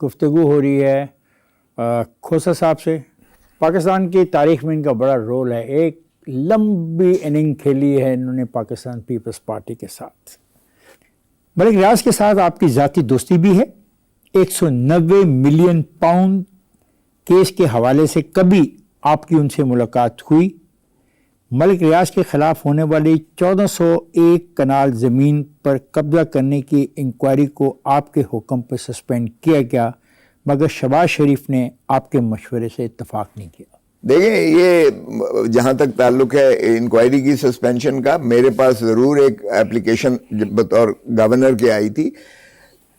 گفتگو ہو رہی ہے کھوسا صاحب سے. پاکستان کی تاریخ میں ان کا بڑا رول ہے. ایک لمبی اننگ کھیلی ہے انہوں نے پاکستان پیپلز پارٹی کے ساتھ. ملک ریاض کے ساتھ آپ کی ذاتی دوستی بھی ہے. 190 ملین پاؤنڈ کیس کے حوالے سے کبھی آپ کی ان سے ملاقات ہوئی؟ ملک ریاض کے خلاف ہونے والی 1401 کنال زمین پر قبضہ کرنے کی انکوائری کو آپ کے حکم پر سسپینڈ کیا گیا، مگر شہباز شریف نے آپ کے مشورے سے اتفاق نہیں کیا. دیکھیں، یہ جہاں تک تعلق ہے انکوائری کی سسپینشن کا، میرے پاس ضرور ایک اپلیکیشن بطور گورنر کے آئی تھی.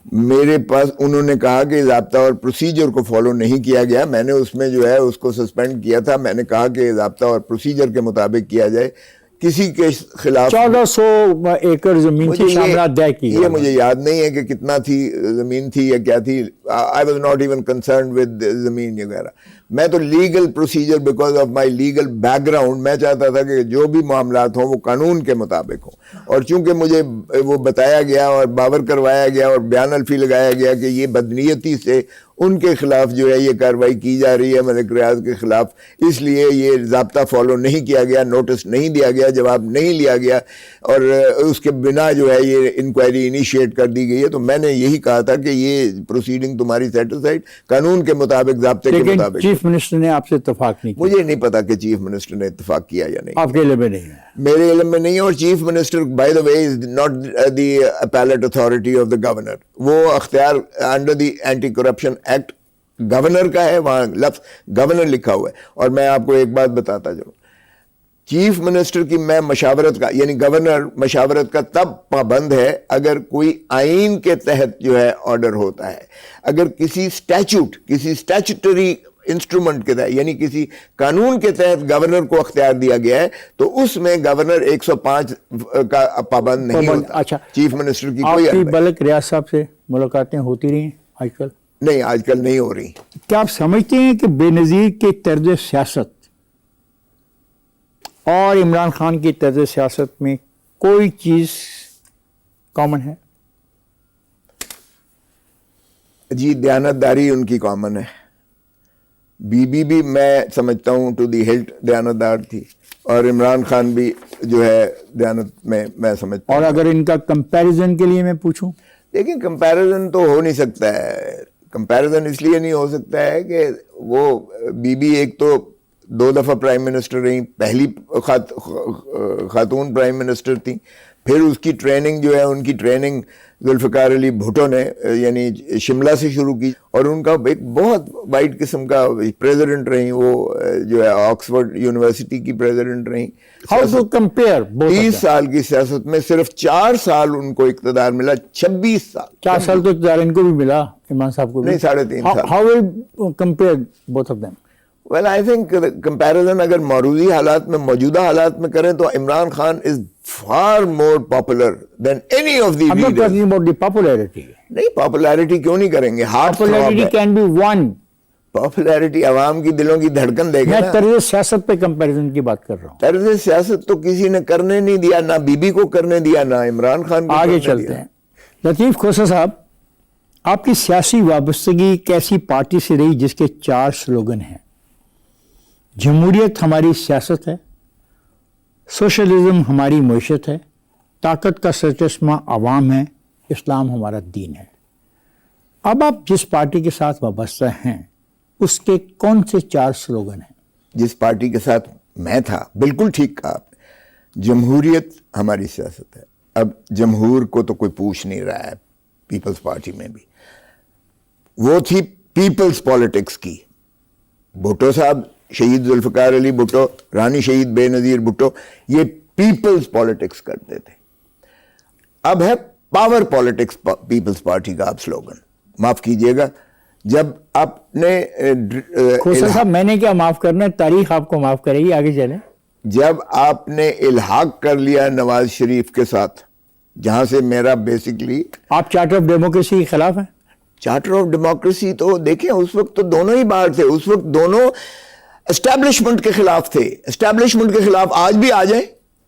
میرے پاس انہوں نے کہا کہ ضابطہ اور پروسیجر کو فالو نہیں کیا گیا. میں نے اس میں جو ہے اس کو سسپینڈ کیا تھا. میں نے کہا کہ ضابطہ اور پروسیجر کے مطابق کیا جائے. کسی کے خلاف 1400 ایکڑ زمین کی شاملات طے کی. یہ مجھے یاد نہیں ہے کہ کتنا تھی زمین تھی یا کیا تھی. I was not even concerned with زمین وغیرہ. میں تو legal procedure because of my legal back ground میں چاہتا تھا کہ جو بھی معاملات ہوں وہ قانون کے مطابق ہوں. اور چونکہ مجھے وہ بتایا گیا اور باور کروایا گیا اور بیان الفی لگایا گیا کہ یہ بدنیتی سے ان کے خلاف جو ہے یہ کارروائی کی جا رہی ہے ملک ریاض کے خلاف، اس لیے یہ ضابطہ فالو نہیں کیا گیا، نوٹس نہیں دیا گیا، جواب نہیں لیا گیا، اور اس کے بنا جو ہے یہ انکوائری انیشیٹ کر دی گئی ہے. تو میں نے یہی کہا تھا کہ یہ پروسیڈنگ تمہاری سیٹسفائڈ قانون کے مطابق، ضابطے کے مطابق. چیف منسٹر نے آپ سے اتفاق نہیں کیا؟ مجھے نہیں پتا کہ چیف منسٹر نے اتفاق کیا یا نہیں. آپ کے علم میں نہیں ہے؟ میرے علم میں نہیں ہے. اور chief minister by the way is not the appellate authority of the governor. وہ اختیار under the anti corruption act governor کا ہے، وہاں لفظ گورنر لکھا ہوا ہے. اور میں آپ کو ایک بات بتاتا جاؤں، چیف منسٹر کی میں مشاورت کا، یعنی گورنر مشاورت کا تب پابند ہے اگر کوئی آئین کے تحت جو ہے آرڈر ہوتا ہے. اگر کسی اسٹیچوٹ، کسی اسٹیچوٹری انسٹرومنٹ کے تحت، یعنی کسی قانون کے تحت گورنر کو اختیار دیا گیا ہے تو اس میں گورنر 105 کا پابند نہیں ہوتا. اچھا، چیف منسٹر کی آپ کوئی کی ملک ریاض صاحب سے ملاقاتیں ہوتی رہی ہیں آج کل؟ نہیں، آج کل نہیں ہو رہی. کیا آپ سمجھتے ہیں کہ بے نظیر کے طرز سیاست اور عمران خان کی طرز سیاست میں کوئی چیز کامن ہے؟ جی، دیانتداری ان کی کامن ہے. بی بی بھی میں سمجھتا ہوں ٹو دی ہلٹ دیانتدار تھی، اور عمران خان بھی جو ہے دیانت میں سمجھتا ہوں. اور اگر ان کا کمپیریزن کے لیے میں پوچھوں؟ لیکن کمپیریزن تو ہو نہیں سکتا ہے. کمپیریزن اس لیے نہیں ہو سکتا ہے کہ وہ بی بی ایک تو 2 دفعہ پرائم منسٹر رہی، پہلی خاتون پرائم منسٹر تھیں. پھر اس کی ٹریننگ جو ہے، ان کی ٹریننگ ذوالفقار علی بھٹو نے یعنی شملہ سے شروع کی، اور ان کا ایک بہت وائڈ قسم کا پریزیڈنٹ رہی. وہ جو ہے آکسفورڈ یونیورسٹی کی پریزیڈنٹ رہی. ہاؤ ٹو کمپیئر 30 سال کی سیاست میں صرف 4 سال ان کو اقتدار ملا. 26 سال 4 سال تو اقتدار ان کو بھی ملا، عمران صاحب کو بھی. نہیں، 3.5 سال. How will compare both of them? Well I think comparison اگر موروثی حالات میں، موجودہ حالات میں کریں تو Imran Khan is far more popular than any of the. I'm not talking about the popularity. نہیں، پاپولیرٹی کیوں نہیں کریں گے؟ Popularity can be won. Popularity عوام کی دلوں کی دھڑکن دے گا. میں طرز سیاست پہ کمپیریزن کی بات کر رہا ہوں. طرز سیاست تو کسی نے کرنے نہیں دیا، نہ بی بی کو کرنے دیا، نہ عمران خان کو. آگے چلتے ہیں. لطیف کھوسا صاحب، آپ کی سیاسی وابستگی ایک ایسی پارٹی سے رہی جس کے 4 سلوگن ہیں: جمہوریت ہماری سیاست ہے، سوشلزم ہماری معیشت ہے، طاقت کا سرچشمہ عوام ہے، اسلام ہمارا دین ہے. اب آپ جس پارٹی کے ساتھ وابستہ ہیں اس کے کون سے 4 سلوگن ہیں؟ جس پارٹی کے ساتھ میں تھا، بالکل ٹھیک کہا آپ نے، جمہوریت ہماری سیاست ہے. اب جمہور کو تو کوئی پوچھ نہیں رہا ہے. پیپلز پارٹی میں بھی وہ تھی پیپلز پالیٹکس کی. بھٹو صاحب، شہید ذوالفقار علی بھٹو، رانی شہید بے نظیر بھٹو، یہ پیپلز پالیٹکس کرتے تھے. اب ہے پاور پالیٹکس پیپلز پارٹی کا آپ سلوگن. معاف کیجئے گا، جب آپ نے کھوسا صاحب، میں نے کیا معاف کرنا ہے، تاریخ آپ کو معاف کرے گی. آگے چلیں. جب آپ نے الحاق کر لیا نواز شریف کے ساتھ، جہاں سے میرا بیسکلی، آپ چارٹر آف ڈیموکریسی کے خلاف ہیں؟ چارٹر آف ڈیموکریسی تو دیکھیں، اس وقت تو دونوں ہی باہر تھے. اس وقت دونوں اسٹیبلشمنٹ کے خلاف تھے. اسٹیبلشمنٹ کے خلاف آج بھی آ جائیں.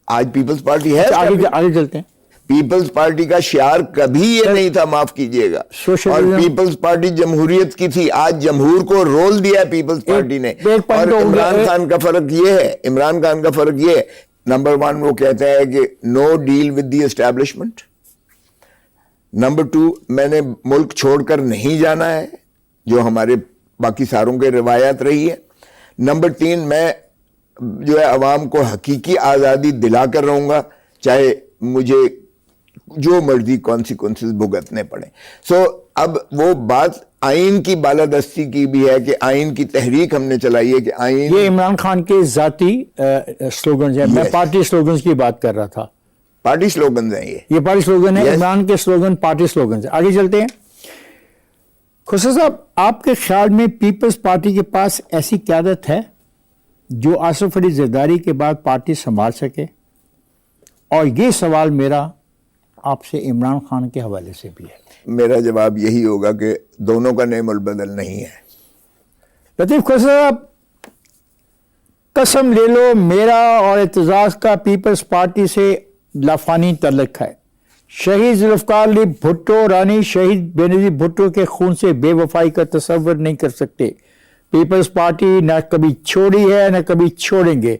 آج پیپلز پارٹی ہے. آگے چلتے ہیں. پیپلز پارٹی کا شعار کبھی یہ نہیں تھا، معاف کیجئے گا، اور پیپلز پارٹی جمہوریت کی تھی. آج جمہور کو رول دیا ہے پیپلز پارٹی نے. اور عمران خان کا فرق یہ ہے، عمران خان کا فرق یہ ہے، نمبر 1 وہ کہتا ہے کہ no deal with the establishment. Number 2 میں نے ملک چھوڑ کر نہیں جانا ہے، جو ہمارے باقی ساروں کے روایات رہی ہے. نمبر 3 میں جو ہے عوام کو حقیقی آزادی دلا کر رہوں گا، چاہے مجھے جو مرضی کانسیکوینسز بھگتنے پڑیں. سو اب وہ بات آئین کی بالادستی کی بھی ہے کہ آئین کی تحریک ہم نے چلائی ہے کہ آئین. یہ عمران خان کے ذاتی سلوگنز ہیں، میں پارٹی سلوگنز کی بات کر رہا تھا. پارٹی سلوگنز ہیں یہ پارٹی سلوگن ہے، عمران کے سلوگن پارٹی سلوگنز ہیں. آگے چلتے ہیں. خسرو صاحب، آپ کے خیال میں پیپلز پارٹی کے پاس ایسی قیادت ہے جو آصف علی زرداری کے بعد پارٹی سنبھال سکے؟ اور یہ سوال میرا آپ سے عمران خان کے حوالے سے بھی ہے. میرا جواب یہی ہوگا کہ دونوں کا نعم البدل نہیں ہے. لطیف خسرو صاحب، قسم لے لو میرا اور اعتزاز کا پیپلز پارٹی سے لافانی تعلق ہے. شہید ذوالفقار علی بھٹو رانی شہید بینظیر بھٹو کے خون سے بے وفائی کا تصور نہیں کر سکتے. پیپلز پارٹی نہ کبھی چھوڑی ہے نہ کبھی چھوڑیں گے.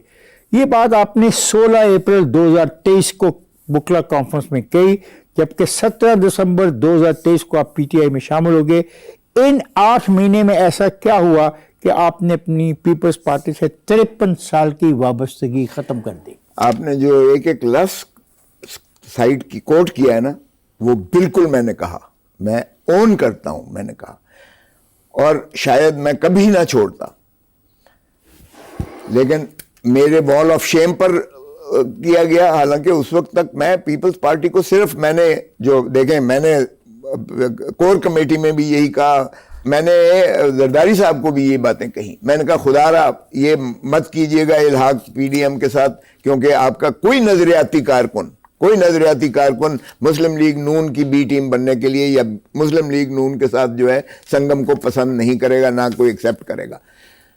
یہ بات آپ نے 16 اپریل 2023 کو بکلا کانفرنس میں کہی، جبکہ 17 دسمبر 2023 کو آپ پی ٹی آئی میں شامل ہو گئے. ان 8 مہینے میں ایسا کیا ہوا کہ آپ نے اپنی پیپلز پارٹی سے 53 سال کی وابستگی ختم کر دی؟ آپ نے جو ایک لفظ سائٹ کی کوٹ کیا ہے نا، وہ بالکل میں نے کہا، میں اون کرتا ہوں، میں نے کہا، اور شاید میں کبھی نہ چھوڑتا. لیکن میرے وال آف شیم پر کیا گیا، حالانکہ اس وقت تک میں پیپلز پارٹی کو صرف میں نے جو دیکھیں، میں نے کور کمیٹی میں بھی یہی کہا، میں نے زرداری صاحب کو بھی یہ باتیں کہیں. میں نے کہا خدا را یہ مت کیجئے گا الحاق پی ڈی ایم کے ساتھ، کیونکہ آپ کا کوئی نظریاتی کارکن مسلم لیگ نون کی بی ٹیم بننے کے لیے یا مسلم لیگ نون کے ساتھ جو ہے سنگم کو پسند نہیں کرے گا، نہ کوئی ایکسیپٹ کرے گا.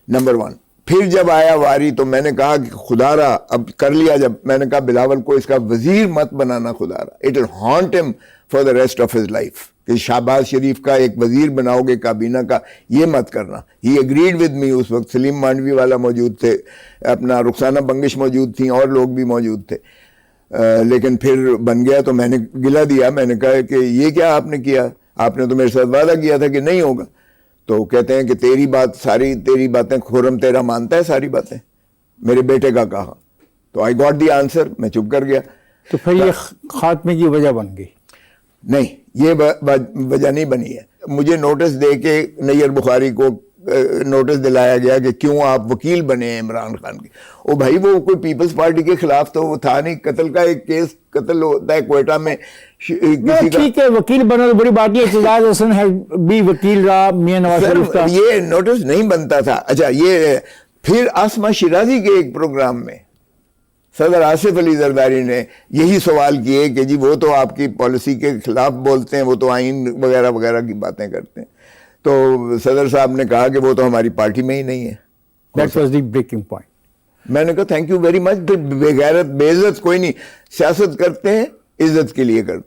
نمبر 1. پھر جب آیا واری تو میں نے کہا کہ خدا را اب کر لیا. جب میں نے کہا بلاول کو اس کا وزیر مت بنانا، خدا را اٹ ول ہانٹ ہم for the rest of his life, کہ شہباز شریف کا ایک وزیر بناؤ گے کابینہ کا، یہ مت کرنا. He agreed with me. اس وقت سلیم مانڈوی والا موجود تھے، اپنا رخسانہ بنگش موجود تھیں، اور لوگ بھی موجود تھے. لیکن پھر بن گیا تو میں نے گلا دیا. میں نے کہا کہ یہ کیا آپ نے کیا؟ آپ نے تو میرے ساتھ وعدہ کیا تھا کہ نہیں ہوگا. تو کہتے ہیں کہ تیری باتیں خرم تیرا مانتا ہے ساری باتیں. میرے بیٹے کا کہا تو آئی گاٹ دی آنسر، میں چپ کر گیا. تو پھر یہ خاتمے کی وجہ بن گئی؟ نہیں، یہ وجہ نہیں بنی ہے. مجھے نوٹس دے کے نیئر بخاری کو نوٹس دلایا گیا کہ کیوں آپ وکیل بنے ہیں عمران خان کے. او بھائی، وہ کوئی پیپلز پارٹی کے خلاف تو وہ تھا نہیں. قتل کا ایک کیس قتل ہوتا ہے کوئٹہ میں کسی کا. ٹھیک ہے، وکیل بنا تو بڑی بات ہے. اعتزاز حسن ہے بھی وکیل رہا میاں نواز شریف کا. یہ نوٹس نہیں بنتا تھا. اچھا، یہ پھر آسما شیرازی کے ایک پروگرام میں صدر آصف علی زرداری نے یہی سوال کیے کہ جی وہ تو آپ کی پالیسی کے خلاف بولتے ہیں، وہ تو آئین وغیرہ وغیرہ کی باتیں کرتے ہیں. تو صدر صاحب نے کہا کہ وہ تو ہماری پارٹی میں ہی نہیں ہے. That was the breaking point. میں نے کہا تھینک یو ویری مچ. بے غیرت بے عزت کوئی نہیں. سیاست کرتے ہیں عزت کے لیے کرتے ہیں.